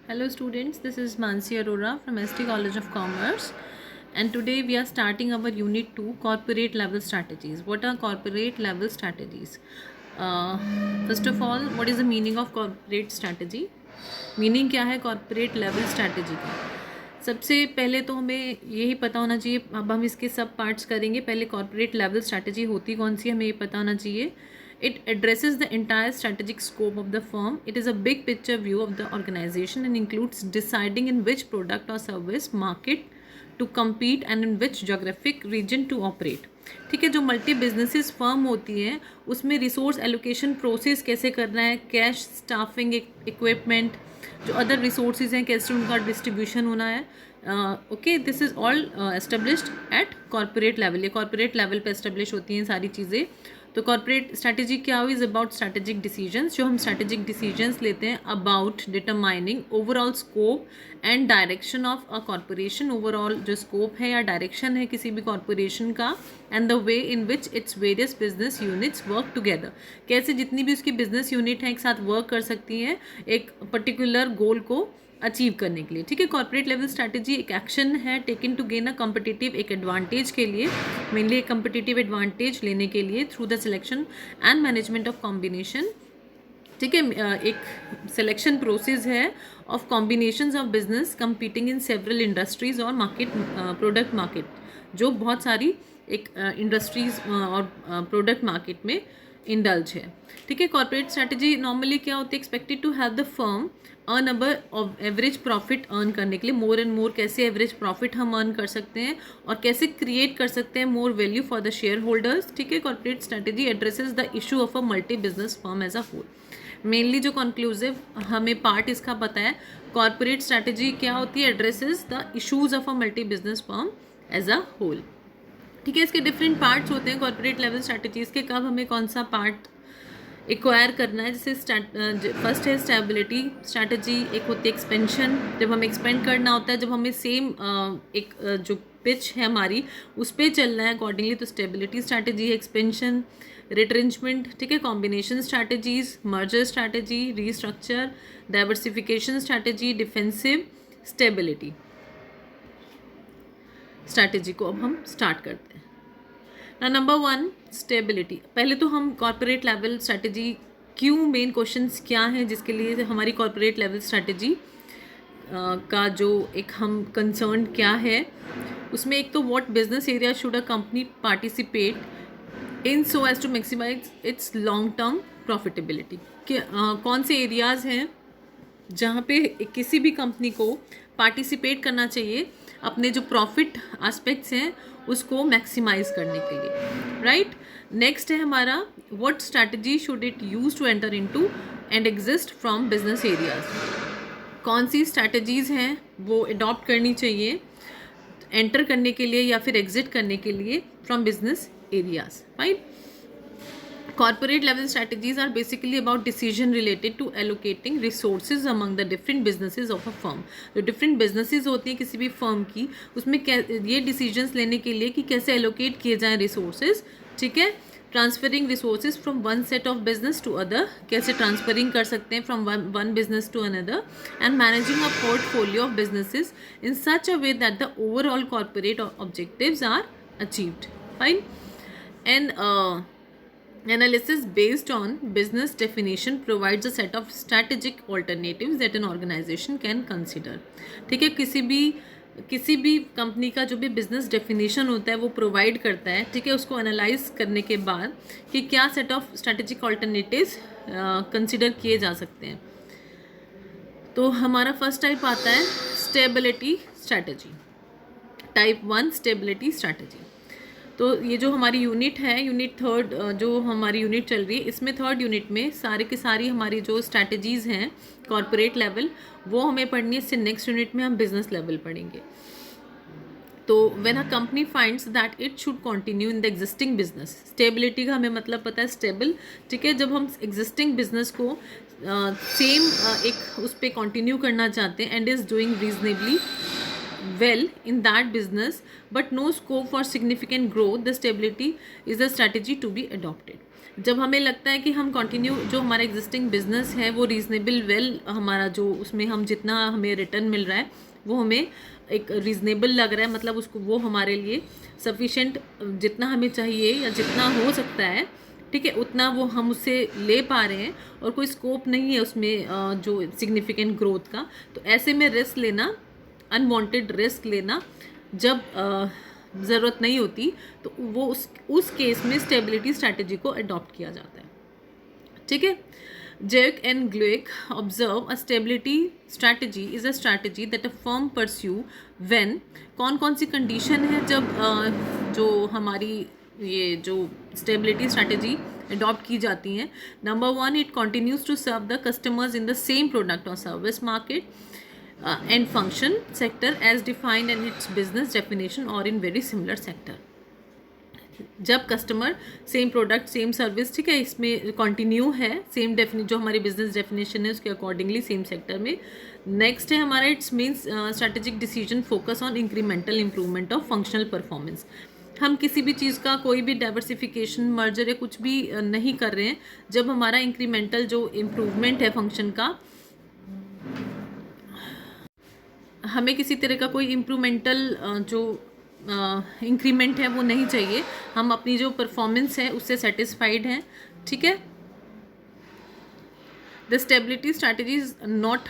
Hello students, this is Mansi Arora from ST College of Commerce, and today we are starting our Unit 2 Corporate Level Strategies. What are corporate level strategies? Uh, First of all, what is the meaning of corporate strategy? Meaning क्या है corporate level strategy का? सबसे पहले तो हमें यही पता होना चाहिए. अब हम इसके सब पार्ट्स करेंगे. पहले कॉर्पोरेट लेवल स्ट्रैटेजी होती कौन सी हमें ये पता होना चाहिए. It addresses the entire strategic scope of the firm. It is a big picture view of the organization and includes deciding in which product or service market to compete and in which geographic region to operate. ठीक है, जो multi businesses firm होती हैं उसमें resource allocation process कैसे करना है, cash, staffing, equipment, जो अदर रिसोर्सेज हैं कैसे उनका डिस्ट्रीब्यूशन होना है. Okay, this is all established at corporate level. ये कॉर्पोरेट लेवल पे एस्टेब्लिश होती हैं सारी चीज़ें. तो कॉर्पोरेट स्ट्रैटेजी क्या हुई? Is about strategic decisions. जो हम स्ट्रैटेजिक डिसीजंस लेते हैं about determining overall scope and direction of a corporation. Overall जो स्कोप है या डायरेक्शन है किसी भी कॉर्पोरेशन का, and the way in which its various business units work together. कैसे जितनी भी उसकी बिजनेस यूनिट हैं एक साथ वर्क कर सकती हैं एक पर्टिकुलर गोल को अचीव करने के लिए. ठीक है, कॉर्पोरेट लेवल स्ट्रैटेजी एक एक्शन है taken to gain a competitive एक एडवांटेज के लिए, मेनली एक कम्पिटिटिव एडवांटेज लेने के लिए through the selection and management of combination. ठीक है, एक सिलेक्शन प्रोसेस है of combinations of business competing in several industries और मार्केट, प्रोडक्ट मार्केट, जो बहुत सारी एक इंडस्ट्रीज और प्रोडक्ट मार्केट में इंडल्ज है. ठीक है, कॉर्पोरेट स्ट्रैटेजी नॉर्मली क्या होती है? Expected to have the firm earn number of average profit earn करने के लिए, मोर एंड मोर कैसे एवरेज प्रॉफिट हम अर्न कर सकते हैं और कैसे क्रिएट कर सकते हैं more value for the shareholders. ठीक है, corporate strategy addresses the issue of a multi business firm as a whole. Mainly जो कंक्लूसिव हमें पार्ट इसका पता है, कॉर्पोरेट स्ट्रैटेजी क्या होती है? Addresses the issues of a multi business firm as a whole. ठीक है, इसके डिफरेंट पार्ट्स होते हैं कॉर्पोरेट लेवल स्ट्रैटेजीज़ के. कब हमें कौन सा पार्ट एक्वायर करना है? जैसे फर्स्ट है स्टेबिलिटी स्ट्रैटेजी, एक होती है एक्सपेंशन, जब हमें एक्सपेंड करना होता है, जब हमें सेम एक जो पिच है हमारी उस पर चलना है अकॉर्डिंगली, तो स्टेबिलिटी स्ट्रैटेजी है. एक्सपेंशन, रिट्रेंचमेंट, ठीक है, combination strategies, merger strategy, restructure, diversification strategy, defensive, stability strategy को अब हम स्टार्ट करते हैं. ना नंबर 1 स्टेबिलिटी. पहले तो हम कॉर्पोरेट लेवल स्ट्रैटेजी क्यों, मेन क्वेश्चंस क्या हैं जिसके लिए हमारी कॉर्पोरेट लेवल स्ट्रैटेजी का जो एक हम कंसर्न क्या है उसमें. एक तो what business area should a company participate in so as to maximise its long term profitability. कि कौन से एरियाज़ हैं जहाँ पे किसी भी कंपनी को पार्टिसिपेट करना चाहिए अपने जो प्रॉफिट एस्पेक्ट्स हैं उसको मैक्सिमाइज करने के लिए. राइट, नेक्स्ट है हमारा what strategy should it use to enter into and exist from business areas. कौन सी स्ट्रैटेजीज़ हैं वो अडॉप्ट करनी चाहिए एंटर करने के लिए या फिर एग्जिट करने के लिए from business areas. Right, corporate level strategies are basically about decision related to allocating resources among the different businesses of a firm. जो different businesses होती हैं किसी भी firm की, उसमें ये decisions लेने के लिए कि कैसे allocate किए जाएं resources. ठीक है, transferring resources from one set of business to other, कैसे ट्रांसफरिंग कर सकते हैं from one business to another, and managing a portfolio of businesses in such a way that the overall corporate objectives are achieved. Fine, and analysis based on business definition provides a set of strategic alternatives that an organization can consider. ठीक है, किसी भी company का जो भी business definition होता है वो प्रोवाइड करता है. ठीक है, उसको एनालाइज करने के बाद कि क्या set of strategic alternatives consider किए जा सकते हैं. तो हमारा फर्स्ट टाइप आता है stability strategy. Type 1 stability strategy. तो ये जो हमारी यूनिट है, यूनिट थर्ड जो हमारी यूनिट चल रही है, इसमें थर्ड यूनिट में सारे की सारी हमारी जो स्ट्रैटेजीज़ हैं कॉर्पोरेट लेवल वो हमें पढ़नी है. इससे नेक्स्ट यूनिट में हम बिजनेस लेवल पढ़ेंगे. तो when a company finds that it should continue in the existing business, stability का हमें मतलब पता है स्टेबल. ठीक है, जब हम एग्जिस्टिंग बिजनेस को सेम एक उस पर कंटिन्यू करना चाहते हैं and is doing reasonably well in that business but no scope for significant growth, the stability is the strategy to be adopted. जब हमें लगता है कि हम कंटिन्यू जो हमारा एग्जिस्टिंग बिजनेस है वो रीजनेबल वेल हमारा जो उसमें हम जितना हमें रिटर्न मिल रहा है वो हमें एक रीज़नेबल लग रहा है, मतलब उसको वो हमारे लिए सफिशेंट जितना हमें चाहिए या जितना हो सकता है, ठीक है, उतना वो हम उससे ले पा रहे हैं और कोई स्कोप नहीं है उसमें जो सिग्निफिकेंट ग्रोथ का, तो ऐसे में रिस्क लेना, अनवांटेड रिस्क लेना जब ज़रूरत नहीं होती तो वो उस केस में स्टेबिलिटी स्ट्रैटेजी को अडॉप्ट किया जाता है। ठीक है, Jake and Glick observe a stability strategy is a strategy that a firm pursue when कौन सी कंडीशन है जब जो हमारी ये जो स्टेबिलिटी स्ट्रैटेजी अडॉप्ट की जाती हैं। Number 1, it continues to serve the customers in the same product और service market and function sector as defined in its business definition और इन वेरी सिमिलर सेक्टर। जब customer same product same service, ठीक है, इसमें continue है same जो हमारी business definition है उसके अकॉर्डिंगली सेम सेक्टर में। नेक्स्ट है हमारा it's means strategic decision focus on incremental improvement of functional performance. हम किसी भी चीज़ का कोई भी डाइवर्सिफिकेशन मर्जर या कुछ भी नहीं कर रहे हैं जब हमारा इंक्रीमेंटल जो इम्प्रूवमेंट है फंक्शन का, हमें किसी तरह का कोई इम्प्रूवमेंटल जो इंक्रीमेंट है वो नहीं चाहिए, हम अपनी जो परफॉर्मेंस है उससे सेटिस्फाइड हैं। ठीक है, the stability strategy is not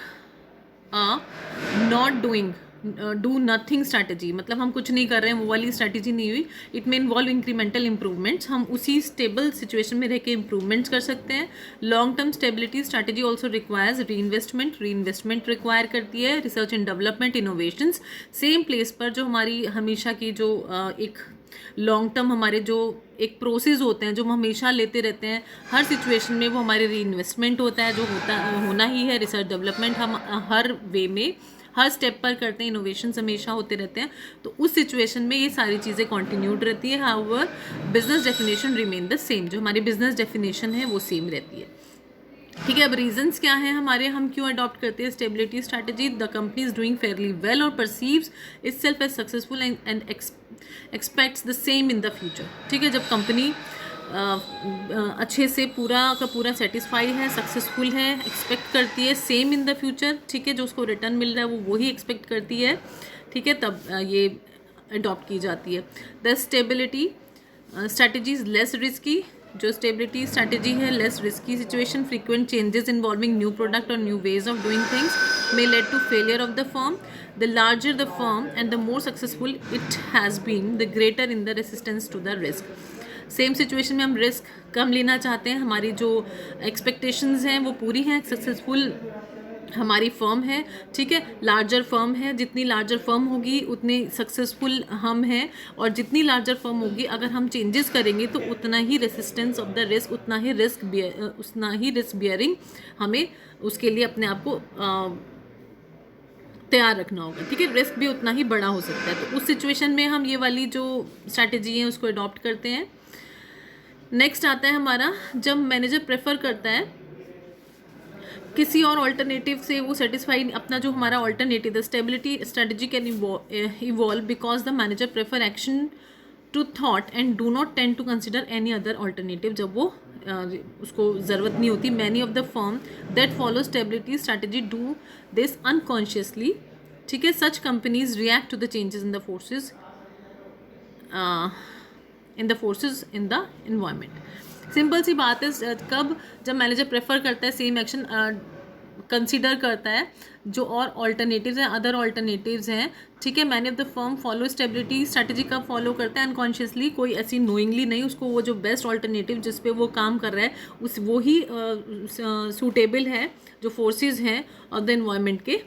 doing do nothing strategy, मतलब हम कुछ नहीं कर रहे हैं वो वाली स्ट्रैटेजी नहीं हुई। It may involve incremental improvements, हम उसी स्टेबल सिचुएशन में रह के इंप्रूवमेंट्स कर सकते हैं। Long term stability strategy also requires री इन्वेस्टमेंट रिक्वायर करती है, research and development, innovations same place पर जो हमारी हमेशा की जो एक लॉन्ग टर्म हमारे जो एक प्रोसेस होते हैं जो हम हमेशा लेते रहते हैं हर सिचुएशन में, वो हमारे री इन्वेस्टमेंट होता है जो होना ही है। रिसर्च डेवलपमेंट हम हर वे में हर स्टेप पर करते हैं, इनोवेशंस हमेशा होते रहते हैं, तो उस सिचुएशन में ये सारी चीज़ें कंटिन्यूड रहती है। However business definition remain the same, जो हमारी बिजनेस डेफिनेशन है वो सेम रहती है। ठीक है, अब रीजंस क्या हैं हमारे, हम क्यों अडॉप्ट करते हैं stability strategy. The company is doing fairly well और perceives itself as successful and expects the same in the future. ठीक है, जब कंपनी अच्छे से पूरा का पूरा सेटिस्फाई है, सक्सेसफुल है, एक्सपेक्ट करती है सेम इन द फ्यूचर, ठीक है, जो उसको रिटर्न मिल रहा है वो वही एक्सपेक्ट करती है, ठीक है, तब ये अडॉप्ट की जाती है। The stability strategy is less risky, जो स्टेबिलिटी स्ट्रैटेजी है less risky situation, frequent changes involving new product और new ways of doing things may lead to failure of the firm. The larger the firm and the more successful it has been, the greater in the resistance to the risk. Same situation में हम risk कम लेना चाहते हैं, हमारी जो expectations हैं वो पूरी हैं, सक्सेसफुल हमारी फर्म है, ठीक है, लार्जर फर्म है, जितनी लार्जर फर्म होगी उतनी सक्सेसफुल हम हैं, और जितनी लार्जर फर्म होगी अगर हम चेंजेस करेंगे तो उतना ही रेसिस्टेंस ऑफ द रिस्क, उतना ही रिस्क बियरिंग हमें उसके लिए अपने आप को तैयार रखना होगा। ठीक है, रिस्क भी उतना ही बड़ा हो सकता है, तो उस सिचुएशन में हम ये वाली जो स्ट्रैटेजी है उसको अडॉप्ट करते हैं। नेक्स्ट आता है हमारा, जब मैनेजर प्रेफर करता है किसी और ऑल्टरनेटिव से, वो सेटिस्फाई अपना जो हमारा alternative, the stability strategy can evolve because the manager prefer action to thought and do not tend to consider any other alternative, जब वो उसको ज़रूरत नहीं होती। Many of the firm that follow stability strategy do this unconsciously, ठीक है, such companies react to the changes in the forces in the environment. Simple सी बात है, कब जब मैनेजर प्रेफर करता है सेम एक्शन कंसीडर करता है जो और ऑल्टरनेटिव्स हैं, अदर ऑल्टरनेटिव्स हैं, ठीक है, many of the firm follow stability strategy का फॉलो करता है अनकॉन्शियसली, कोई ऐसी नोइंगली नहीं, उसको वो जो बेस्ट ऑल्टरनेटिव जिस पे वो काम कर रहा है उस वो ही सूटेबल है जो फोर्सेस हैं और द इन्वायरमेंट के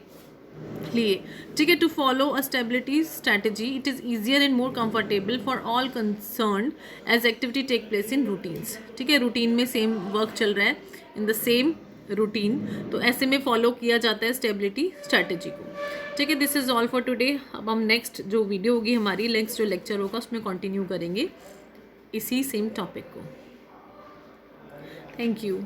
लिए, ठीक है। To follow a stability strategy it is easier and more comfortable for all concern as activity take place in routines, ठीक है, रूटीन में सेम वर्क चल रहा है इन द सेम रूटीन, तो ऐसे में फॉलो किया जाता है स्टेबिलिटी स्ट्रैटेजी को, ठीक है। This is all for today. अब हम नेक्स्ट जो वीडियो होगी हमारी, नेक्स्ट जो लेक्चर होगा उसमें कंटिन्यू करेंगे इसी सेम टॉपिक को। Thank you.